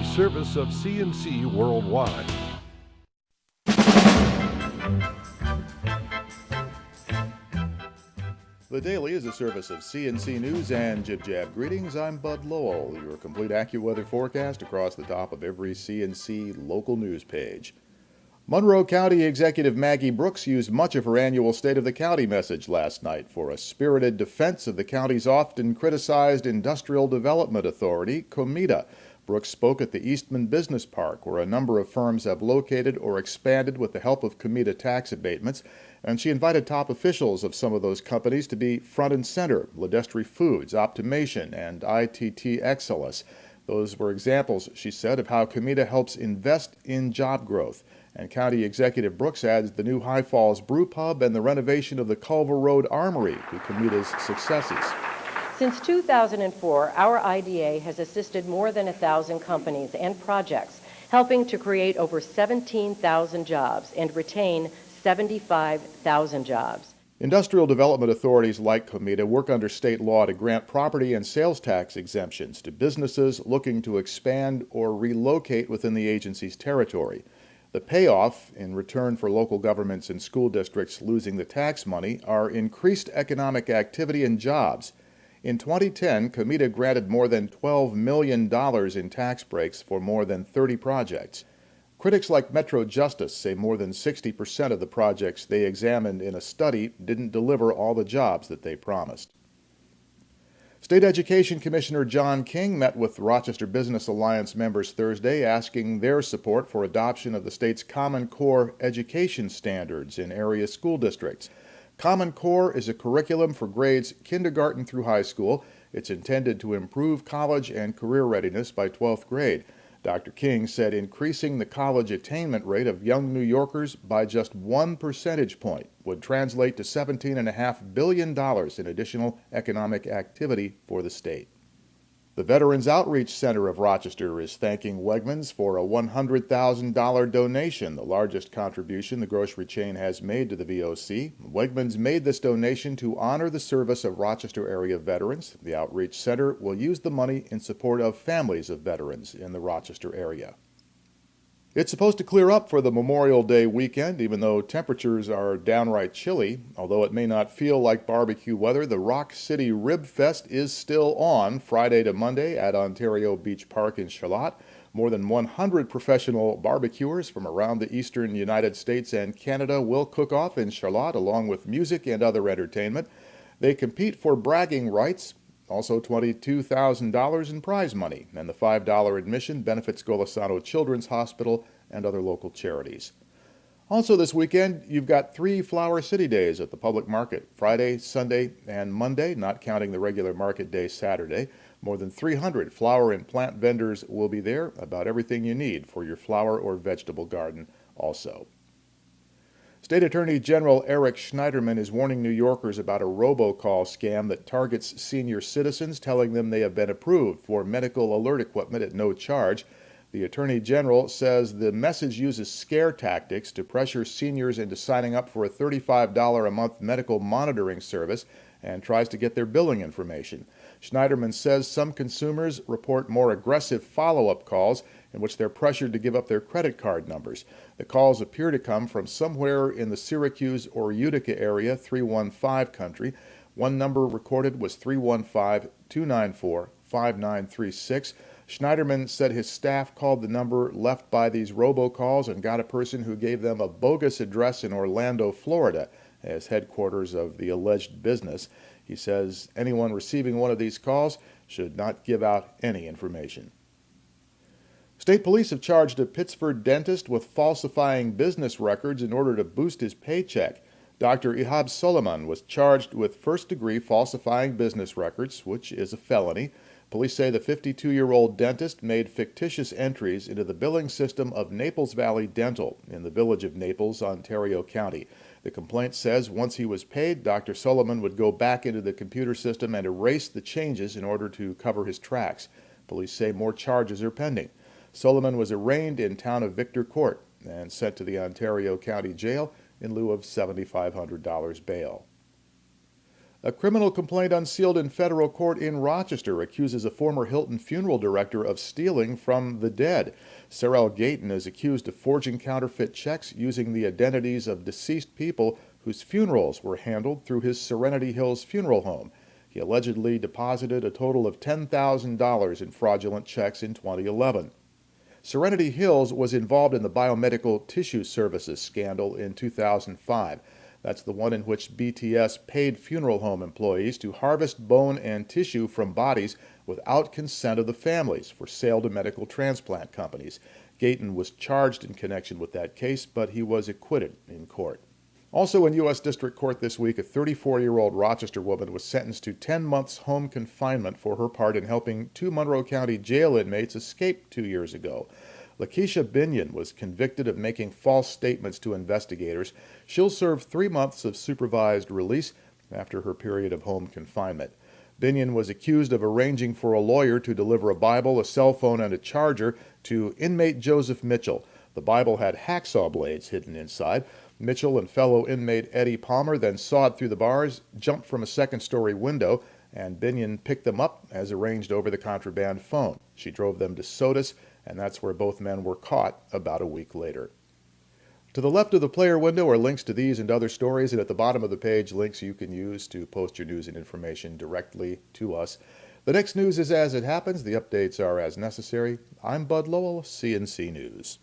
service of CNC Worldwide. The Daily is a service of CNC News and Jib Jab Greetings. I'm Bud Lowell, your complete AccuWeather forecast across the top of every CNC local news page. Monroe County Executive Maggie Brooks used much of her annual State of the County message last night for a spirited defense of the county's often criticized Industrial Development Authority, COMIDA. Brooks spoke at the Eastman Business Park, where a number of firms have located or expanded with the help of COMIDA tax abatements, and she invited top officials of some of those companies to be front and center: Ledestri Foods, Optimation, and ITT Exelis. Those were examples, she said, of how COMIDA helps invest in job growth. And County Executive Brooks adds the new High Falls Brew Pub and the renovation of the Culver Road Armory to COMIDA's successes. Since 2004, our IDA has assisted more than 1,000 companies and projects, helping to create over 17,000 jobs and retain 75,000 jobs. Industrial development authorities like COMIDA work under state law to grant property and sales tax exemptions to businesses looking to expand or relocate within the agency's territory. The payoff, in return for local governments and school districts losing the tax money, are increased economic activity and jobs. In 2010, COMIDA granted more than $12 million in tax breaks for more than 30 projects. Critics like Metro Justice say more than 60% of the projects they examined in a study didn't deliver all the jobs that they promised. State Education Commissioner John King met with Rochester Business Alliance members Thursday, asking their support for adoption of the state's Common Core education standards in area school districts. Common Core is a curriculum for grades kindergarten through high school. It's intended to improve college and career readiness by 12th grade. Dr. King said increasing the college attainment rate of young New Yorkers by just 1 percentage point would translate to $17.5 billion in additional economic activity for the state. The Veterans Outreach Center of Rochester is thanking Wegmans for a $100,000 donation, the largest contribution the grocery chain has made to the VOC. Wegmans made this donation to honor the service of Rochester area veterans. The Outreach Center will use the money in support of families of veterans in the Rochester area. It's supposed to clear up for the Memorial Day weekend, even though temperatures are downright chilly. Although it may not feel like barbecue weather, the Rock City Rib Fest is still on Friday to Monday at Ontario Beach Park in Charlotte. More than 100 professional barbecuers from around the eastern United States and Canada will cook off in Charlotte, along with music and other entertainment. They compete for bragging rights. Also $22,000 in prize money, and the $5 admission benefits Golisano Children's Hospital and other local charities. Also this weekend, you've got 3 Flower City days at the public market: Friday, Sunday, and Monday, not counting the regular market day Saturday. More than 300 flower and plant vendors will be there, about everything you need for your flower or vegetable garden also. State Attorney General Eric Schneiderman is warning New Yorkers about a robocall scam that targets senior citizens, telling them they have been approved for medical alert equipment at no charge. The Attorney General says the message uses scare tactics to pressure seniors into signing up for a $35 a month medical monitoring service and tries to get their billing information. Schneiderman says some consumers report more aggressive follow-up calls in which they're pressured to give up their credit card numbers. The calls appear to come from somewhere in the Syracuse or Utica area, 315 country. One number recorded was 315-294-5936. Schneiderman said his staff called the number left by these robocalls and got a person who gave them a bogus address in Orlando, Florida, as headquarters of the alleged business. He says anyone receiving one of these calls should not give out any information. State police have charged a Pittsford dentist with falsifying business records in order to boost his paycheck. Dr. Ihab Soliman was charged with first-degree falsifying business records, which is a felony. Police say the 52-year-old dentist made fictitious entries into the billing system of Naples Valley Dental in the village of Naples, Ontario County. The complaint says once he was paid, Dr. Soliman would go back into the computer system and erase the changes in order to cover his tracks. Police say more charges are pending. Soliman was arraigned in town of Victor Court and sent to the Ontario County Jail in lieu of $7,500 bail. A criminal complaint unsealed in federal court in Rochester accuses a former Hilton funeral director of stealing from the dead. Sarel Gayton is accused of forging counterfeit checks using the identities of deceased people whose funerals were handled through his Serenity Hills funeral home. He allegedly deposited a total of $10,000 in fraudulent checks in 2011. Serenity Hills was involved in the biomedical tissue services scandal in 2005. That's the one in which BTS paid funeral home employees to harvest bone and tissue from bodies without consent of the families for sale to medical transplant companies. Gayton was charged in connection with that case, but he was acquitted in court. Also in U.S. District Court this week, a 34-year-old Rochester woman was sentenced to 10 months home confinement for her part in helping 2 Monroe County jail inmates escape 2 years ago. Lakeisha Binion was convicted of making false statements to investigators. She'll serve 3 months of supervised release after her period of home confinement. Binion was accused of arranging for a lawyer to deliver a Bible, a cell phone, and a charger to inmate Joseph Mitchell. The Bible had hacksaw blades hidden inside. Mitchell and fellow inmate Eddie Palmer then sawed through the bars, jumped from a second-story window, and Binion picked them up as arranged over the contraband phone. She drove them to SOTUS, and that's where both men were caught about a week later. To the left of the player window are links to these and other stories, and at the bottom of the page, links you can use to post your news and information directly to us. The next news is as it happens. The updates are as necessary. I'm Bud Lowell, CNC News.